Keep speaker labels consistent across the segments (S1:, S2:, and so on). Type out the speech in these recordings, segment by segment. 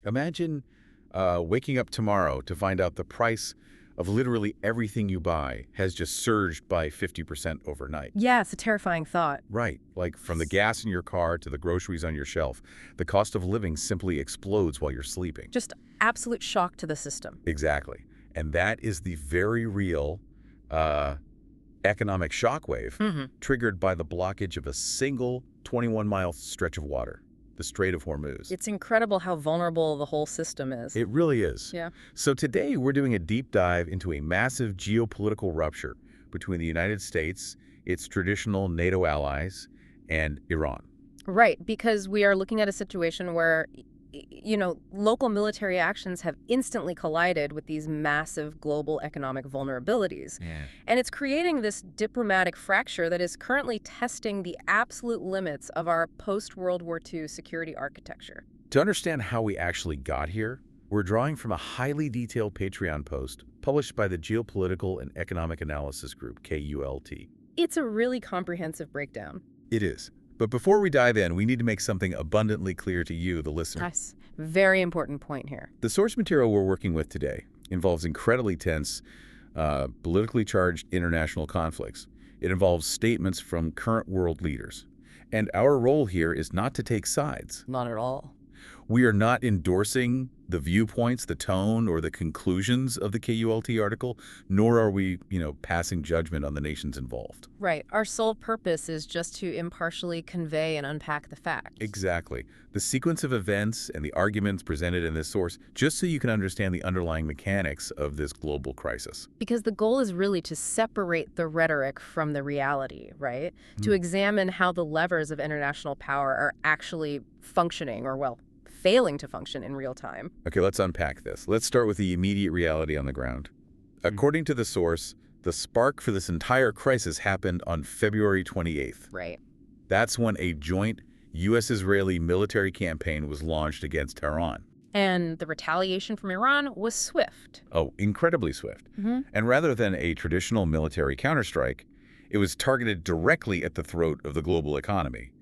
S1: Imagine waking up tomorrow to find out the price of literally everything you buy has just surged by 50% overnight.
S2: Yeah, it's a terrifying thought.
S1: Right, like from the gas in your car to the groceries on your shelf, the cost of living simply explodes while you're sleeping.
S2: Just absolute shock to the system.
S1: Exactly. And that is the very real economic shockwave triggered by the blockage of a single 21-mile stretch of water, the Strait of Hormuz.
S2: It's incredible how vulnerable the whole system is.
S1: It really is.
S2: Yeah.
S1: So today we're doing a deep dive into a massive geopolitical rupture between the United States, its traditional NATO allies, and Iran.
S2: Right, because we are looking at a situation where, local military actions have instantly collided with these massive global economic vulnerabilities.
S1: Yeah.
S2: And it's creating this diplomatic fracture that is currently testing the absolute limits of our post-World War II security architecture.
S1: To understand how we actually got here, we're drawing from a highly detailed Patreon post published by the Geopolitical and Economic Analysis Group, KULT.
S2: It's a really comprehensive breakdown.
S1: It is. But before we dive in, we need to make something abundantly clear to you, the listener.
S2: Yes, very important point here.
S1: The source material we're working with today involves incredibly tense, politically charged international conflicts. It involves statements from current world leaders. And our role here is not to take sides.
S2: Not at all.
S1: We are not endorsing the viewpoints, the tone, or the conclusions of the KULT article, nor are we, passing judgment on the nations involved.
S2: Right. Our sole purpose is just to impartially convey and unpack the facts.
S1: Exactly. The sequence of events and the arguments presented in this source, just so you can understand the underlying mechanics of this global crisis.
S2: Because the goal is really to separate the rhetoric from the reality, right? To examine how the levers of international power are actually functioning or, failing to function in real time.
S1: Okay, let's unpack this. Let's start with the immediate reality on the ground. According to the source, the spark for this entire crisis happened on February 28th.
S2: Right.
S1: That's when a joint U.S.-Israeli military campaign was launched against Tehran.
S2: And the retaliation from Iran was swift.
S1: Oh, incredibly swift. And rather than a traditional military counterstrike, it was targeted directly at the throat of the global economy.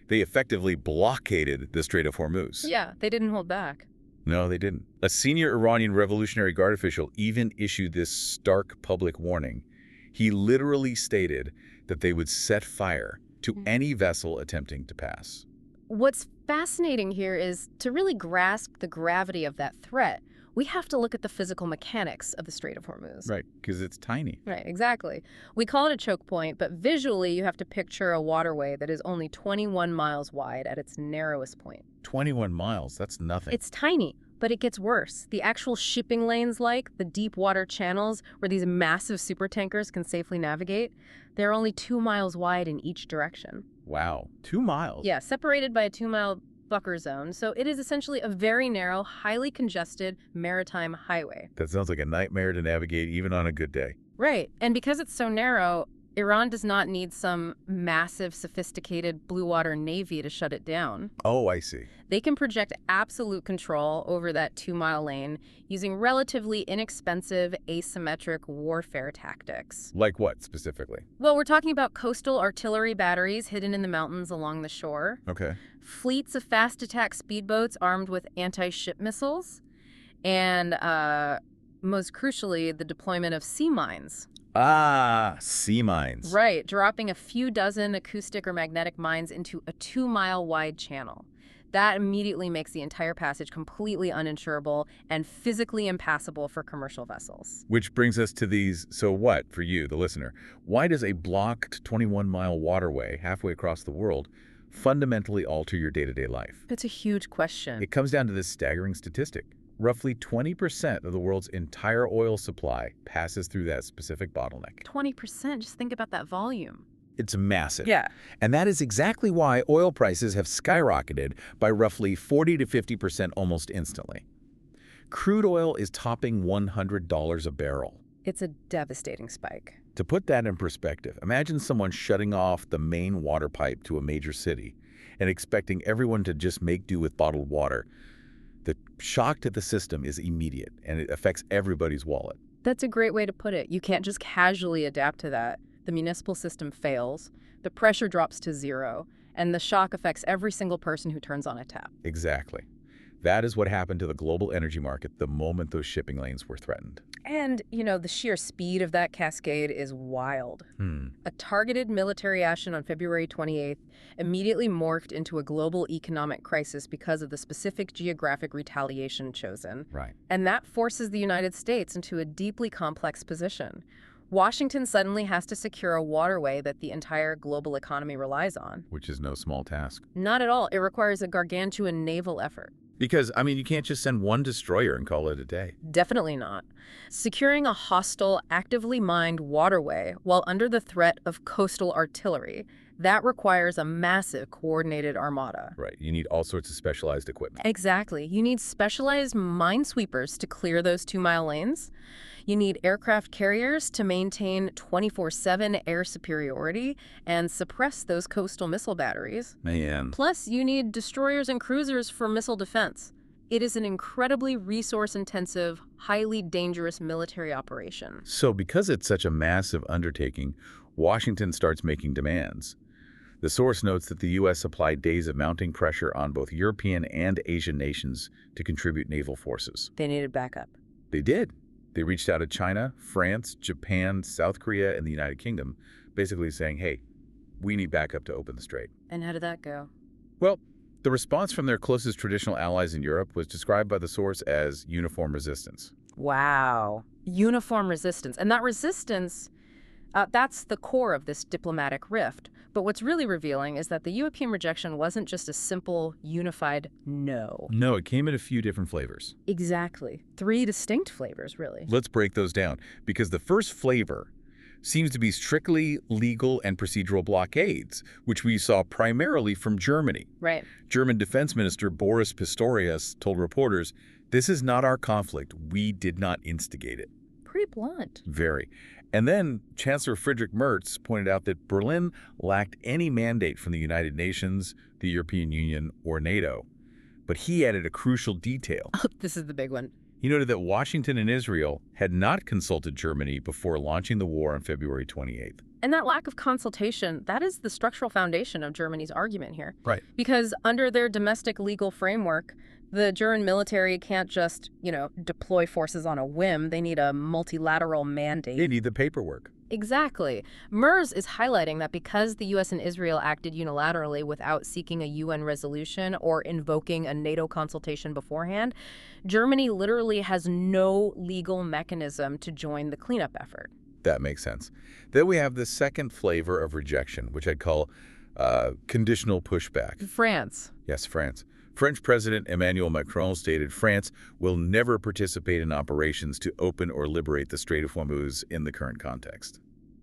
S1: They effectively blockaded the Strait of Hormuz.
S2: Yeah, they didn't hold back.
S1: No, they didn't. A senior Iranian Revolutionary Guard official even issued this stark public warning. He literally stated that they would set fire to any vessel attempting to pass.
S2: What's fascinating here is to really grasp the gravity of that threat, we have to look at the physical mechanics of the Strait of Hormuz.
S1: Right, because it's tiny.
S2: Right, exactly. We call it a choke point, but visually you have to picture a waterway that is only 21 miles wide at its narrowest point.
S1: 21 miles, that's nothing.
S2: It's tiny, but it gets worse. The actual shipping lanes, like the deep water channels where these massive supertankers can safely navigate, they're only 2 miles wide in each direction.
S1: Wow, 2 miles?
S2: Yeah, separated by a 2-mile buffer zone, so it is essentially a very narrow, highly congested maritime highway.
S1: That sounds like a nightmare to navigate even on a good day.
S2: Right, and because it's so narrow, Iran does not need some massive, sophisticated blue water navy to shut it down.
S1: Oh, I see.
S2: They can project absolute control over that 2-mile lane using relatively inexpensive, asymmetric warfare tactics.
S1: Like what, specifically?
S2: Well, we're talking about coastal artillery batteries hidden in the mountains along the shore.
S1: Okay.
S2: Fleets of fast attack speedboats armed with anti-ship missiles, and most crucially, the deployment of sea mines.
S1: Ah, sea mines.
S2: Right, dropping a few dozen acoustic or magnetic mines into a 2-mile wide channel. That immediately makes the entire passage completely uninsurable and physically impassable for commercial vessels.
S1: Which brings us to these, so what, for you, the listener? Why does a blocked 21-mile waterway halfway across the world fundamentally alter your day-to-day life?
S2: It's a huge question.
S1: It comes down to this staggering statistic. Roughly 20% of the world's entire oil supply passes through that specific bottleneck.
S2: 20%, just think about that volume.
S1: It's massive.
S2: Yeah.
S1: And that is exactly why oil prices have skyrocketed by roughly 40 to 50% almost instantly. Crude oil is topping $100 a barrel.
S2: It's a devastating spike.
S1: To put that in perspective, imagine someone shutting off the main water pipe to a major city and expecting everyone to just make do with bottled water. The shock to the system is immediate, and it affects everybody's wallet.
S2: That's a great way to put it. You can't just casually adapt to that. The municipal system fails, the pressure drops to zero, and the shock affects every single person who turns on a tap.
S1: Exactly. That is what happened to the global energy market the moment those shipping lanes were threatened.
S2: And, the sheer speed of that cascade is wild.
S1: Hmm.
S2: A targeted military action on February 28th immediately morphed into a global economic crisis because of the specific geographic retaliation chosen.
S1: Right.
S2: And that forces the United States into a deeply complex position. Washington suddenly has to secure a waterway that the entire global economy relies on.
S1: Which is no small task.
S2: Not at all. It requires a gargantuan naval effort.
S1: Because, you can't just send one destroyer and call it a day.
S2: Definitely not. Securing a hostile, actively mined waterway while under the threat of coastal artillery, that requires a massive coordinated armada.
S1: Right. You need all sorts of specialized equipment.
S2: Exactly. You need specialized minesweepers to clear those 2-mile lanes. You need aircraft carriers to maintain 24/7 air superiority and suppress those coastal missile batteries.
S1: Man.
S2: Plus, you need destroyers and cruisers for missile defense. It is an incredibly resource-intensive, highly dangerous military operation.
S1: So because it's such a massive undertaking, Washington starts making demands. The source notes that the U.S. supplied days of mounting pressure on both European and Asian nations to contribute naval forces.
S2: They needed backup.
S1: They did. They reached out to China, France, Japan, South Korea, and the United Kingdom, basically saying, hey, we need backup to open the strait.
S2: And how did that go?
S1: Well, the response from their closest traditional allies in Europe was described by the source as uniform resistance.
S2: Wow. Uniform resistance. And that resistance, that's the core of this diplomatic rift. But what's really revealing is that the European rejection wasn't just a simple, unified no.
S1: No, it came in a few different flavors.
S2: Exactly. 3 distinct flavors, really.
S1: Let's break those down, because the first flavor seems to be strictly legal and procedural blockades, which we saw primarily from Germany.
S2: Right.
S1: German Defense Minister Boris Pistorius told reporters, "This is not our conflict. We did not instigate it."
S2: Pretty blunt.
S1: Very. And then Chancellor Friedrich Merz pointed out that Berlin lacked any mandate from the United Nations, the European Union, or NATO. But he added a crucial detail.
S2: Oh, this is the big one.
S1: He noted that Washington and Israel had not consulted Germany before launching the war on February 28th.
S2: And that lack of consultation, that is the structural foundation of Germany's argument here.
S1: Right.
S2: Because under their domestic legal framework, the German military can't just, deploy forces on a whim. They need a multilateral mandate.
S1: They need the paperwork.
S2: Exactly. Merz is highlighting that because the U.S. and Israel acted unilaterally without seeking a UN resolution or invoking a NATO consultation beforehand, Germany literally has no legal mechanism to join the cleanup effort.
S1: That makes sense. Then we have the second flavor of rejection, which I'd call conditional pushback.
S2: France.
S1: Yes, France. French President Emmanuel Macron stated France will never participate in operations to open or liberate the Strait of Hormuz in the current context.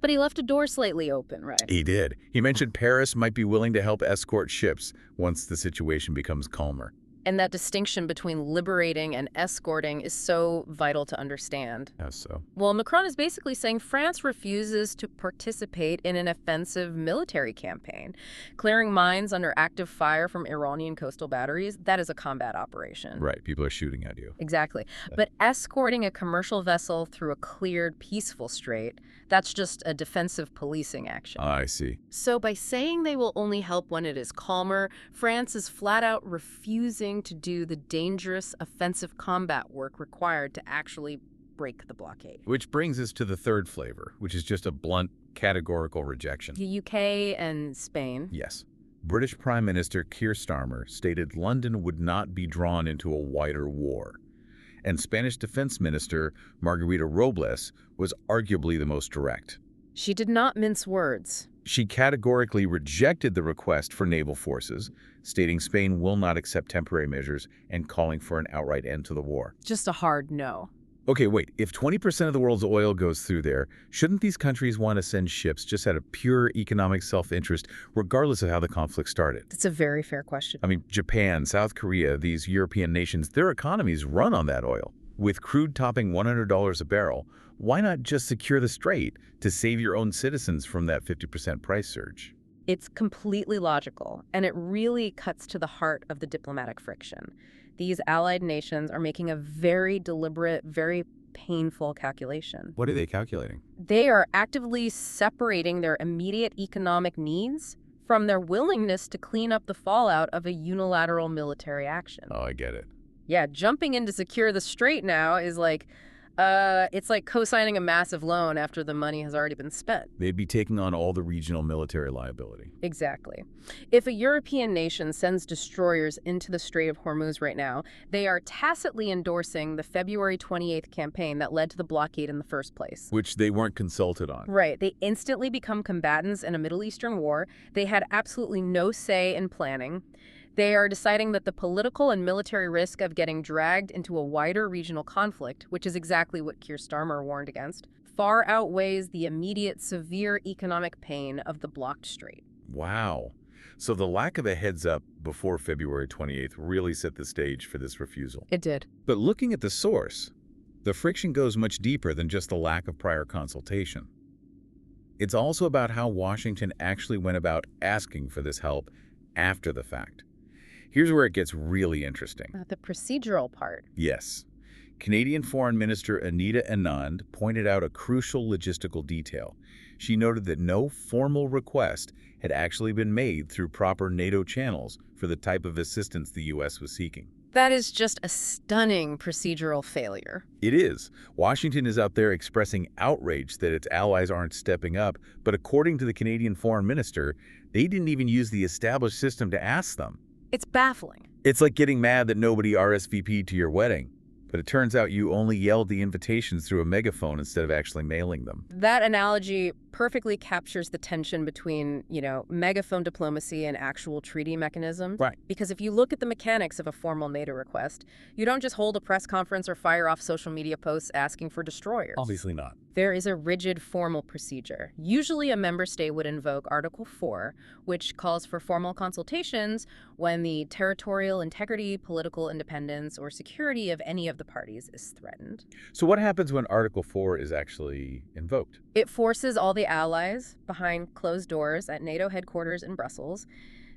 S2: But he left a door slightly open, right?
S1: He did. He mentioned Paris might be willing to help escort ships once the situation becomes calmer.
S2: And that distinction between liberating and escorting is so vital to understand.
S1: Yes, so.
S2: Well, Macron is basically saying France refuses to participate in an offensive military campaign. Clearing mines under active fire from Iranian coastal batteries, that is a combat operation.
S1: Right, people are shooting at you.
S2: Exactly. But escorting a commercial vessel through a cleared, peaceful strait, that's just a defensive policing action.
S1: I see.
S2: So by saying they will only help when it is calmer, France is flat out refusing to do the dangerous offensive combat work required to actually break the blockade.
S1: Which brings us to the third flavor, which is just a blunt, categorical rejection.
S2: The UK and Spain.
S1: Yes. British Prime Minister Keir Starmer stated London would not be drawn into a wider war. And Spanish Defense Minister Margarita Robles was arguably the most direct.
S2: She did not mince words.
S1: She categorically rejected the request for naval forces, stating Spain will not accept temporary measures and calling for an outright end to the war.
S2: Just a hard no.
S1: Okay, wait. If 20% of the world's oil goes through there, shouldn't these countries want to send ships just out of pure economic self-interest, regardless of how the conflict started?
S2: That's a very fair question.
S1: I mean, Japan, South Korea, these European nations, their economies run on that oil. With crude topping $100 a barrel, why not just secure the strait to save your own citizens from that 50% price surge?
S2: It's completely logical, and it really cuts to the heart of the diplomatic friction. These allied nations are making a very deliberate, very painful calculation.
S1: What are they calculating?
S2: They are actively separating their immediate economic needs from their willingness to clean up the fallout of a unilateral military action.
S1: Oh, I get it.
S2: Yeah, jumping in to secure the strait now is like, it's like co-signing a massive loan after the money has already been spent.
S1: They'd be taking on all the regional military liability.
S2: Exactly. If a European nation sends destroyers into the Strait of Hormuz right now, they are tacitly endorsing the February 28th campaign that led to the blockade in the first place.
S1: Which they weren't consulted on.
S2: Right. They instantly become combatants in a Middle Eastern war. They had absolutely no say in planning. They are deciding that the political and military risk of getting dragged into a wider regional conflict, which is exactly what Keir Starmer warned against, far outweighs the immediate severe economic pain of the blocked strait.
S1: Wow. So the lack of a heads up before February 28th really set the stage for this refusal.
S2: It did.
S1: But looking at the source, the friction goes much deeper than just the lack of prior consultation. It's also about how Washington actually went about asking for this help after the fact. Here's where it gets really interesting.
S2: The procedural part.
S1: Yes. Canadian Foreign Minister Anita Anand pointed out a crucial logistical detail. She noted that no formal request had actually been made through proper NATO channels for the type of assistance the U.S. was seeking.
S2: That is just a stunning procedural failure.
S1: It is. Washington is out there expressing outrage that its allies aren't stepping up, but according to the Canadian Foreign Minister, they didn't even use the established system to ask them.
S2: It's baffling.
S1: It's like getting mad that nobody RSVP'd to your wedding, but it turns out you only yelled the invitations through a megaphone instead of actually mailing them.
S2: That analogy perfectly captures the tension between, megaphone diplomacy and actual treaty mechanism.
S1: Right.
S2: Because if you look at the mechanics of a formal NATO request, you don't just hold a press conference or fire off social media posts asking for destroyers.
S1: Obviously not.
S2: There is a rigid formal procedure. Usually a member state would invoke Article 4, which calls for formal consultations when the territorial integrity, political independence, or security of any of the parties is threatened.
S1: So what happens when Article 4 is actually invoked?
S2: It forces all the allies behind closed doors at NATO headquarters in Brussels.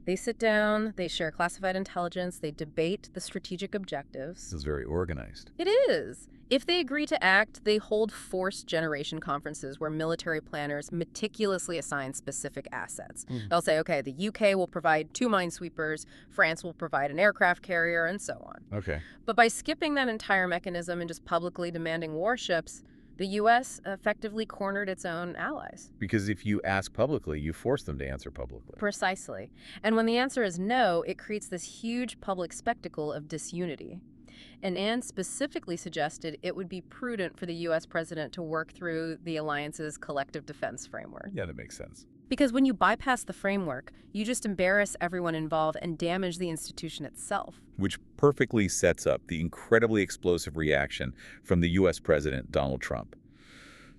S2: They sit down, they share classified intelligence, they debate the strategic objectives.
S1: This is very organized.
S2: It is. If they agree to act, they hold forced generation conferences where military planners meticulously assign specific assets. They'll say, okay, the UK will provide 2 minesweepers, France will provide an aircraft carrier, and so on.
S1: Okay.
S2: But by skipping that entire mechanism and just publicly demanding warships, the U.S. effectively cornered its own allies.
S1: Because if you ask publicly, you force them to answer publicly.
S2: Precisely. And when the answer is no, it creates this huge public spectacle of disunity. And Anne specifically suggested it would be prudent for the U.S. president to work through the alliance's collective defense framework.
S1: Yeah, that makes sense.
S2: Because when you bypass the framework, you just embarrass everyone involved and damage the institution itself.
S1: Which perfectly sets up the incredibly explosive reaction from the U.S. President Donald Trump.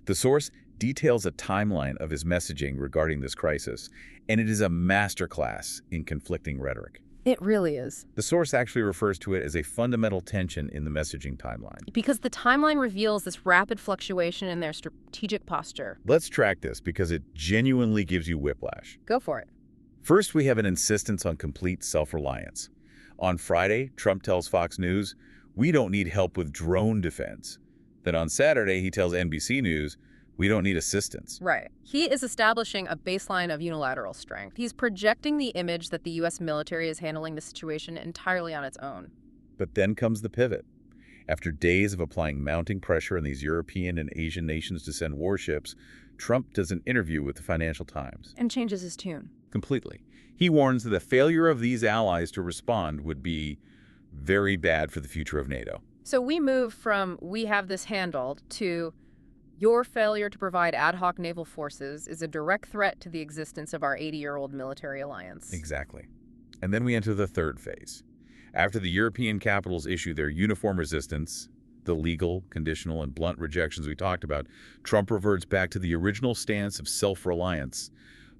S1: The source details a timeline of his messaging regarding this crisis, and it is a masterclass in conflicting rhetoric.
S2: It really is.
S1: The source actually refers to it as a fundamental tension in the messaging timeline.
S2: Because the timeline reveals this rapid fluctuation in their strategic posture.
S1: Let's track this because it genuinely gives you whiplash.
S2: Go for it.
S1: First, we have an insistence on complete self-reliance. On Friday, Trump tells Fox News, "We don't need help with drone defense." Then on Saturday, he tells NBC News, "We don't need assistance."
S2: Right. He is establishing a baseline of unilateral strength. He's projecting the image that the U.S. military is handling the situation entirely on its own.
S1: But then comes the pivot. After days of applying mounting pressure on these European and Asian nations to send warships, Trump does an interview with the Financial Times.
S2: And changes his tune.
S1: Completely. He warns that the failure of these allies to respond would be very bad for the future of NATO.
S2: So we move from "we have this handled" to "your failure to provide ad hoc naval forces is a direct threat to the existence of our 80-year-old military alliance."
S1: Exactly. And then we enter the third phase. After the European capitals issue their uniform resistance, the legal, conditional, and blunt rejections we talked about, Trump reverts back to the original stance of self-reliance,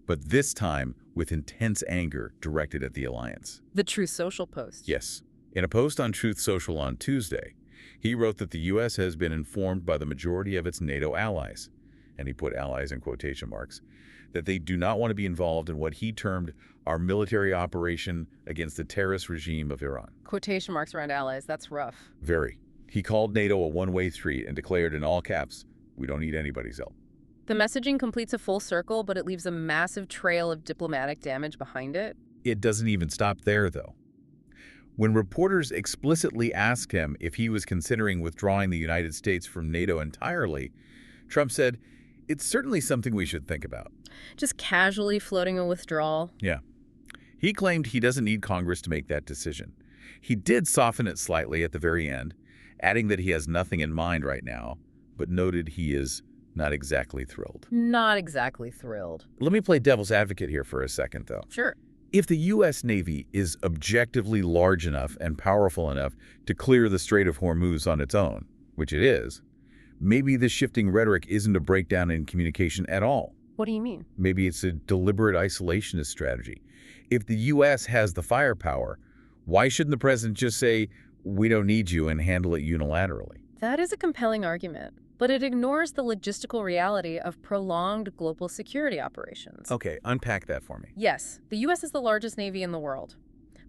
S1: but this time with intense anger directed at the alliance.
S2: The Truth Social post.
S1: Yes. In a post on Truth Social on Tuesday, he wrote that the U.S. has been informed by the majority of its NATO allies, and he put allies in quotation marks, that they do not want to be involved in what he termed our military operation against the terrorist regime of Iran.
S2: Quotation marks around allies. That's rough.
S1: Very. He called NATO a one-way street and declared in all caps, "We don't need anybody's help."
S2: The messaging completes a full circle, but it leaves a massive trail of diplomatic damage behind it.
S1: It doesn't even stop there, though. When reporters explicitly asked him if he was considering withdrawing the United States from NATO entirely, Trump said, "It's certainly something we should think about."
S2: Just casually floating a withdrawal.
S1: Yeah. He claimed he doesn't need Congress to make that decision. He did soften it slightly at the very end, adding that he has nothing in mind right now, but noted he is not exactly thrilled.
S2: Not exactly thrilled.
S1: Let me play devil's advocate here for a second, though.
S2: Sure.
S1: If the U.S. Navy is objectively large enough and powerful enough to clear the Strait of Hormuz on its own, which it is, maybe the shifting rhetoric isn't a breakdown in communication at all.
S2: What do you mean?
S1: Maybe it's a deliberate isolationist strategy. If the U.S. has the firepower, why shouldn't the president just say, "We don't need you," and handle it unilaterally?
S2: That is a compelling argument, but it ignores the logistical reality of prolonged global security operations.
S1: Okay, unpack that for me.
S2: Yes, the U.S. is the largest navy in the world,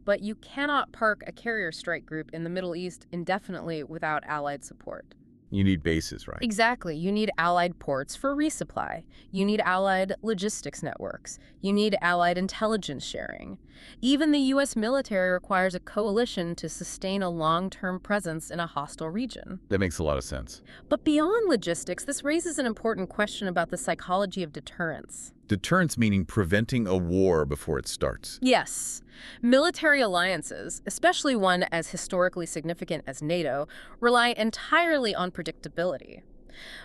S2: but you cannot park a carrier strike group in the Middle East indefinitely without Allied support.
S1: You need bases, right?
S2: Exactly. You need Allied ports for resupply. You need Allied logistics networks. You need Allied intelligence sharing. Even the U.S. military requires a coalition to sustain a long-term presence in a hostile region.
S1: That makes a lot of sense.
S2: But beyond logistics, this raises an important question about the psychology of deterrence.
S1: Deterrence meaning preventing a war before it starts.
S2: Yes. Military alliances, especially one as historically significant as NATO, rely entirely on predictability.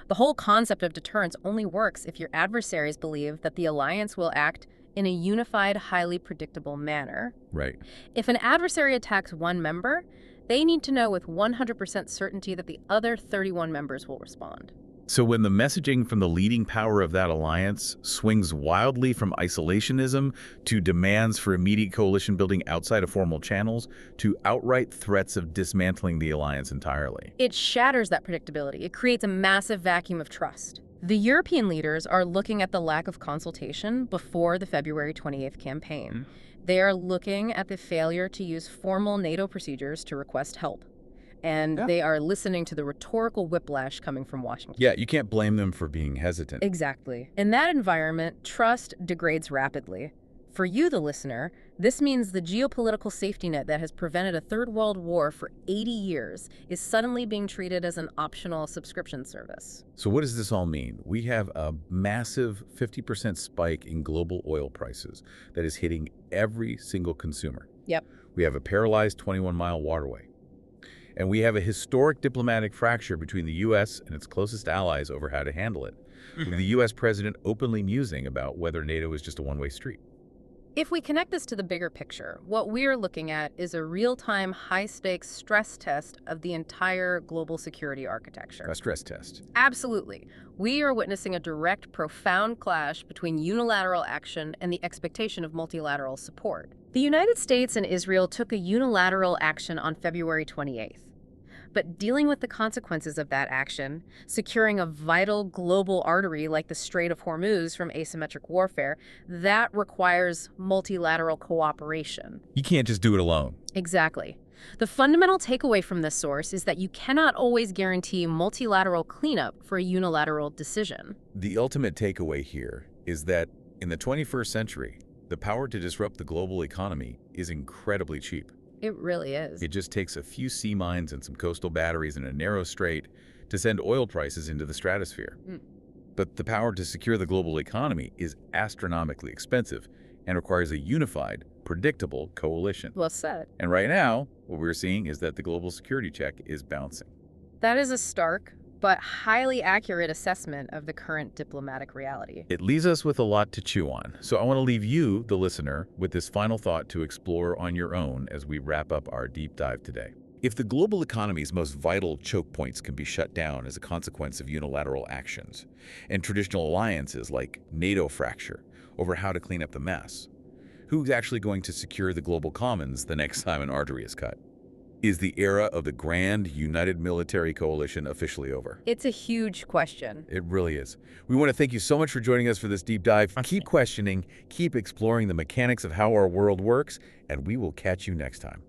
S2: The whole concept of deterrence only works if your adversaries believe that the alliance will act in a unified, highly predictable manner.
S1: Right.
S2: If an adversary attacks one member, they need to know with 100% certainty that the other 31 members will respond.
S1: So when the messaging from the leading power of that alliance swings wildly from isolationism to demands for immediate coalition building outside of formal channels to outright threats of dismantling the alliance entirely.
S2: It shatters that predictability. It creates a massive vacuum of trust. The European leaders are looking at the lack of consultation before the February 28th campaign. They are looking at the failure to use formal NATO procedures to request help. And they are listening to the rhetorical whiplash coming from Washington.
S1: Yeah, you can't blame them for being hesitant.
S2: Exactly. In that environment, trust degrades rapidly. For you, the listener, this means the geopolitical safety net that has prevented a Third World War for 80 years is suddenly being treated as an optional subscription service.
S1: So what does this all mean? We have a massive 50% spike in global oil prices that is hitting every single consumer.
S2: Yep.
S1: We have a paralyzed 21-mile waterway. And we have a historic diplomatic fracture between the U.S. and its closest allies over how to handle it, with the U.S. president openly musing about whether NATO is just a one-way street.
S2: If we connect this to the bigger picture, what we're looking at is a real-time, high-stakes stress test of the entire global security architecture.
S1: A stress test.
S2: Absolutely. We are witnessing a direct, profound clash between unilateral action and the expectation of multilateral support. The United States and Israel took a unilateral action on February 28th. But dealing with the consequences of that action, securing a vital global artery like the Strait of Hormuz from asymmetric warfare, that requires multilateral cooperation.
S1: You can't just do it alone.
S2: Exactly. The fundamental takeaway from this source is that you cannot always guarantee multilateral cleanup for a unilateral decision.
S1: The ultimate takeaway here is that in the 21st century, the power to disrupt the global economy is incredibly cheap.
S2: It really is.
S1: It just takes a few sea mines and some coastal batteries in a narrow strait to send oil prices into the stratosphere. But the power to secure the global economy is astronomically expensive and requires a unified, predictable coalition.
S2: Well said.
S1: And right now, what we're seeing is that the global security check is bouncing.
S2: That is a stark but highly accurate assessment of the current diplomatic reality.
S1: It leaves us with a lot to chew on. So I want to leave you, the listener, with this final thought to explore on your own as we wrap up our deep dive today. If the global economy's most vital choke points can be shut down as a consequence of unilateral actions, and traditional alliances like NATO fracture over how to clean up the mess, who's actually going to secure the global commons the next time an artery is cut? Is the era of the grand united military coalition officially over?
S2: It's a huge question.
S1: It really is. We want to thank you so much for joining us for this deep dive. Keep questioning, keep exploring the mechanics of how our world works, and we will catch you next time.